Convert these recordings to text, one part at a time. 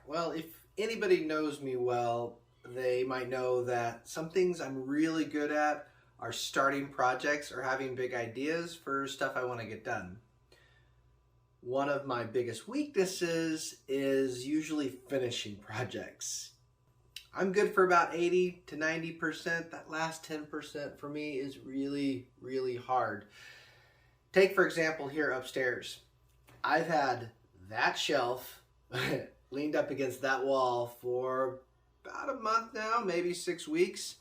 Well, if anybody knows me well, they might know that some things I'm really good at are starting projects or having big ideas for stuff I want to get done. One of my biggest weaknesses is usually finishing projects. I'm good for about 80 to 90%. That last 10% for me is really, really hard. Take, for example, here upstairs. I've had that shelf leaned up against that wall for about a month now, maybe 6 weeks.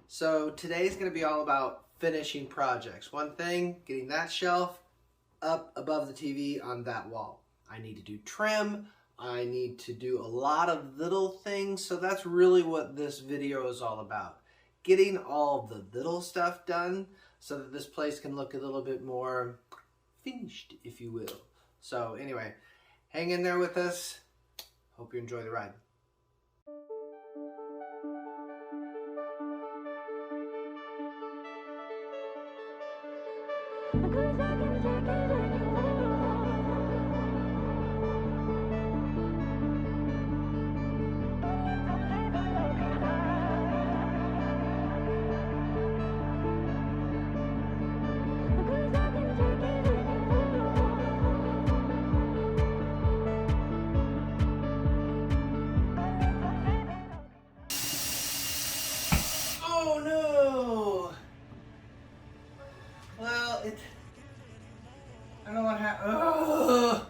So today's going to be all about finishing projects. One thing, getting that shelf up above the TV on that wall. I need to do trim. I need to do a lot of little things. So that's really what this video is all about. Getting all the little stuff done so that this place can look a little bit more finished, if you will. So anyway, hang in there with us. Hope you enjoy the ride. Oh no! Well, I don't know what happened. Oh!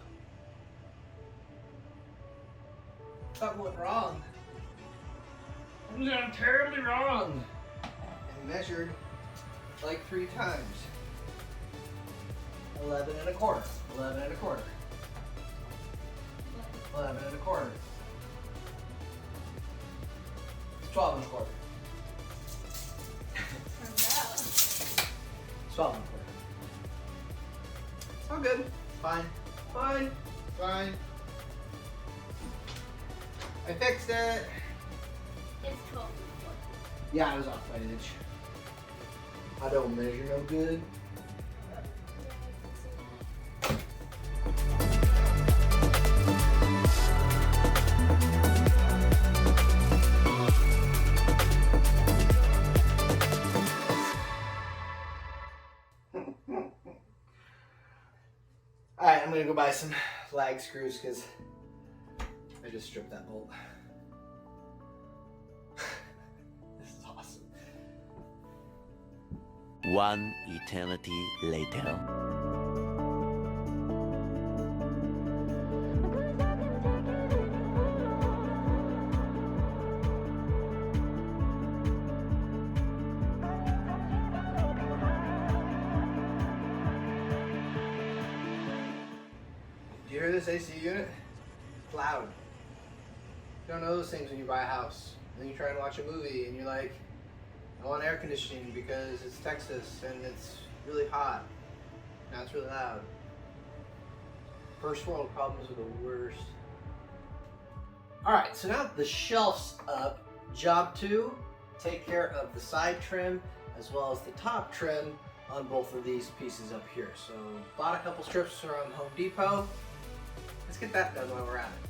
Something went wrong. Something went terribly wrong. And measured like 3 times. 11 and a quarter. 11 and a quarter. 11 and a quarter. It's 12 and a quarter. 12 and a quarter. It's all good. Fine. Fine. Fine. I fixed it. It's 12 and a quarter. Yeah, I was off by an inch. I don't measure no good. Alright, I'm gonna go buy some lag screws because I just stripped that bolt. This is awesome. One eternity later. Do you hear this AC unit? It's loud. You don't know those things when you buy a house. And then you try and watch a movie and you're like, I want air conditioning because it's Texas and it's really hot. Now it's really loud. First world problems are the worst. Alright, so now the shelf's up. Job 2, take care of the side trim as well as the top trim on both of these pieces up here. So bought a couple strips from Home Depot. Let's get that done while we're at it.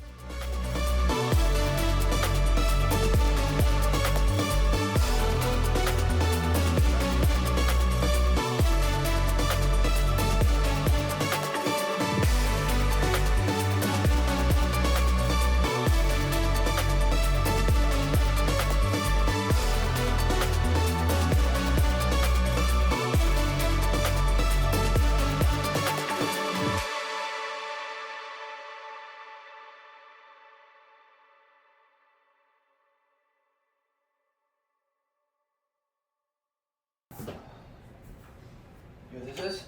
You know what this is?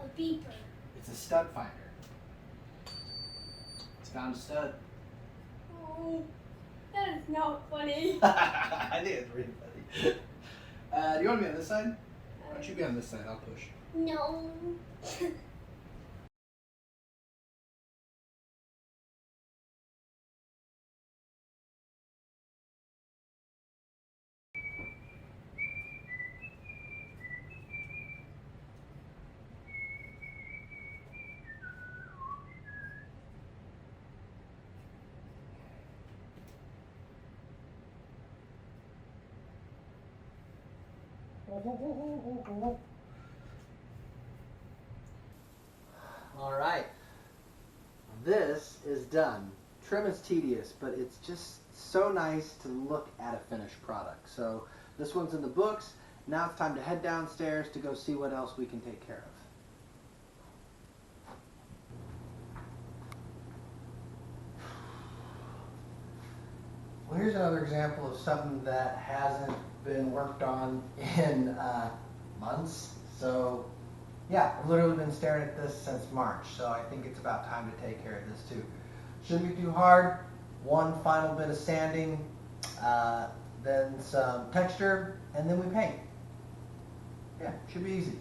A beeper. It's a stud finder. It's found a stud. Oh, that is not funny. I think it's really funny. Do you want to be on this side? Why don't you be on this side? I'll push. No. All right, this is done. Trim is tedious, but it's just so nice to look at a finished product. So this one's in the books. Now it's time to head downstairs to go see what else we can take care of. Well, here's another example of something that hasn't been worked on in months. So yeah, I've literally been staring at this since March, so I think it's about time to take care of this too. Shouldn't be too hard. One final bit of sanding, then some texture, and then we paint. Yeah, should be easy.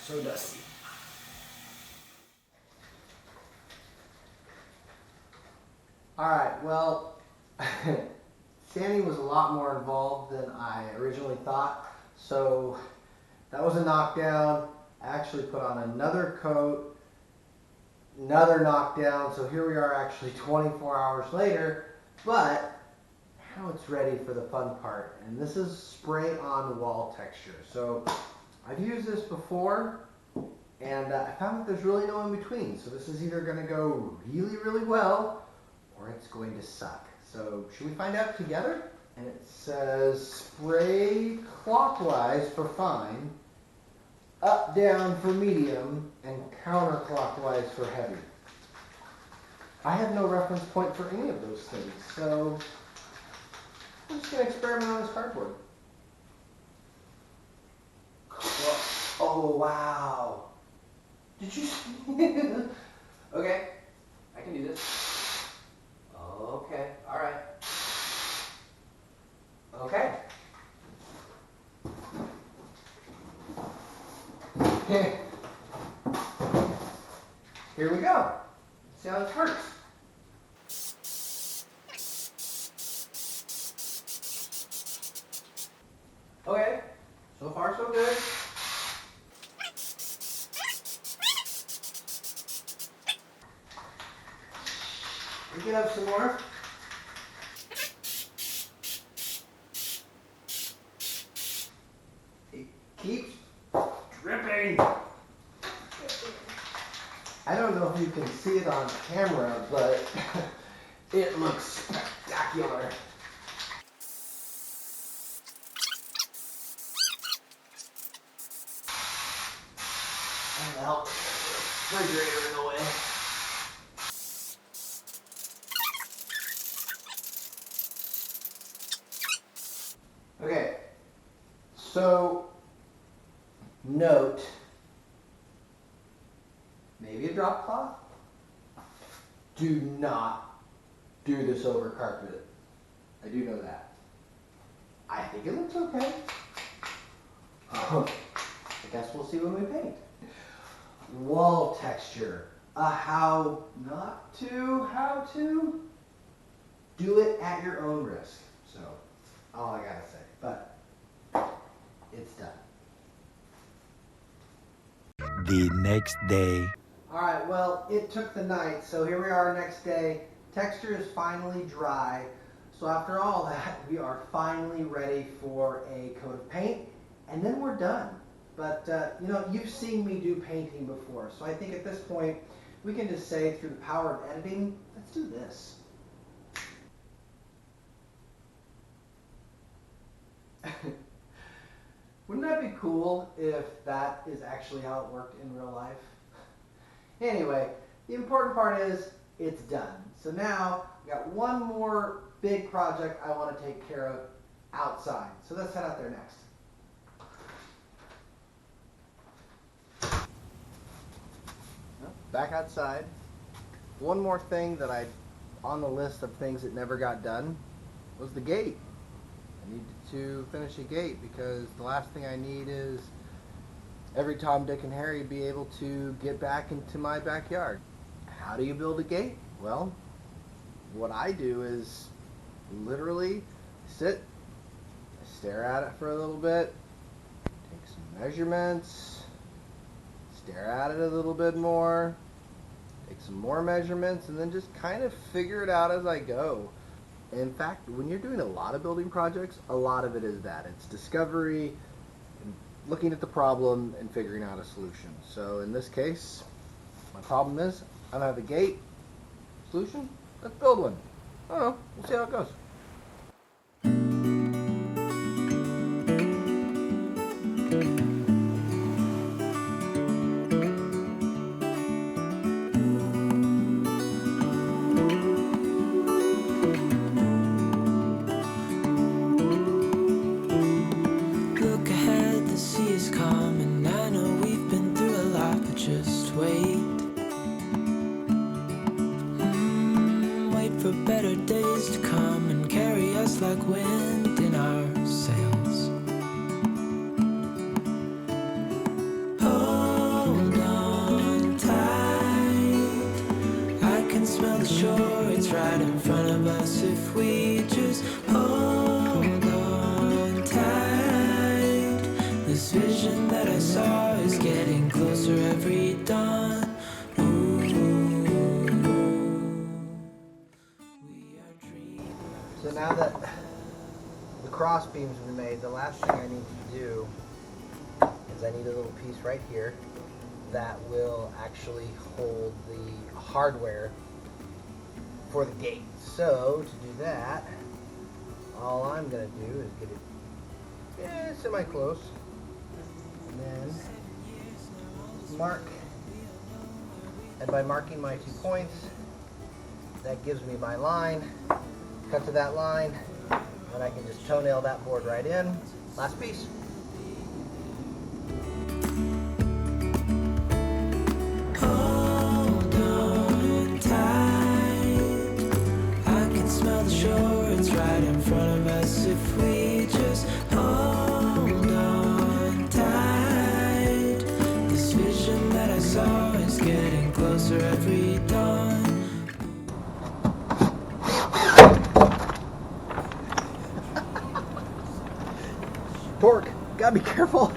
So dusty. Alright, well, sanding was a lot more involved than I originally thought, so that was a knockdown. I actually put on another coat, another knockdown, so here we are actually 24 hours later, but now it's ready for the fun part, and this is spray on wall texture. So I've used this before, and I found that there's really no in between. So this is either going to go really, really well, or it's going to suck. So should we find out together? And it says spray clockwise for fine, up, down for medium, and counterclockwise for heavy. I have no reference point for any of those things, so I'm just going to experiment on this cardboard. Oh, wow. Did you see? Okay, I can do this. Okay, all right. Okay. Here we go. Let's see how this works. Okay, so far so good. We get up some more. It keeps dripping. I don't know if you can see it on camera, but it looks spectacular. And help the refrigerator in the way. Okay, so note, maybe a drop cloth. Do not do this over carpet. I do know that. I think it looks okay. I guess we'll see when we paint. Wall texture. How not to, how to. Do it at your own risk. So, all I gotta say. But it's done. The next day. Alright, well, it took the night, so here we are next day. Texture is finally dry. So after all that, we are finally ready for a coat of paint, and then we're done. But, you know, you've seen me do painting before, so I think at this point, we can just say through the power of editing, let's do this. Wouldn't that be cool if that is actually how it worked in real life? Anyway, the important part is it's done. So now we got one more big project I want to take care of outside. So let's head out there next. back outside. One more thing that on the list of things that never got done was the gate. I need to finish a gate because the last thing I need is every Tom, Dick, and Harry be able to get back into my backyard. How do you build a gate? Well, what I do is literally sit, stare at it for a little bit, take some measurements, stare at it a little bit more, take some more measurements, and then just kind of figure it out as I go. In fact, when you're doing a lot of building projects, a lot of it is that. It's discovery, and looking at the problem, and figuring out a solution. So in this case, my problem is I don't have a gate. Solution? Let's build one. I don't know. We'll see how it goes. Look ahead, the sea is calm, and I know we've been through a lot, but just wait. Wait for better days to come and carry us like wind in our sails. Hold on tight, I can smell the shore, it's right in front of us if we just hold on tight. This vision that I saw is getting closer every dawn. So now that the cross beams were made, the last thing I need to do is I need a little piece right here that will actually hold the hardware for the gate. So to do that, all I'm going to do is get it semi-close, and then mark, and by marking my 2 points, that gives me my line. Cut to that line, and I can just toenail that board right in. Last piece. Hold on tight, I can smell the shore, it's right in front of us if we just hold on tight. This vision that I saw is getting closer every dawn. Torque, gotta be careful.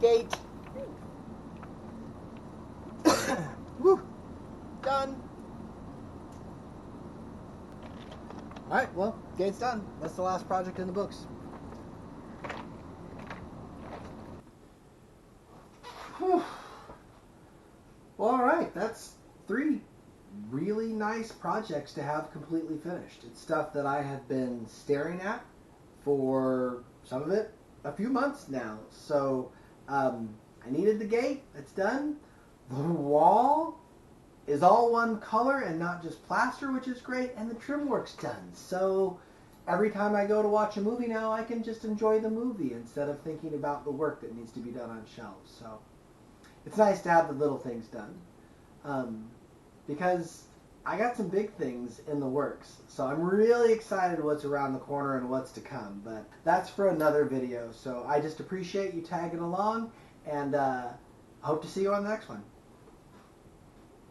Gate. Woo. Done. Alright, well, gate's done. That's the last project in the books. Whew. Well, alright, that's 3 really nice projects to have completely finished. It's stuff that I have been staring at for, some of it, a few months now. So, I needed the gate. It's done. The wall is all one color and not just plaster, which is great. And the trim work's done. So every time I go to watch a movie now, I can just enjoy the movie instead of thinking about the work that needs to be done on shelves. So it's nice to have the little things done. Because I got some big things in the works. So I'm really excited what's around the corner and what's to come. But that's for another video. So I just appreciate you tagging along, and hope to see you on the next one.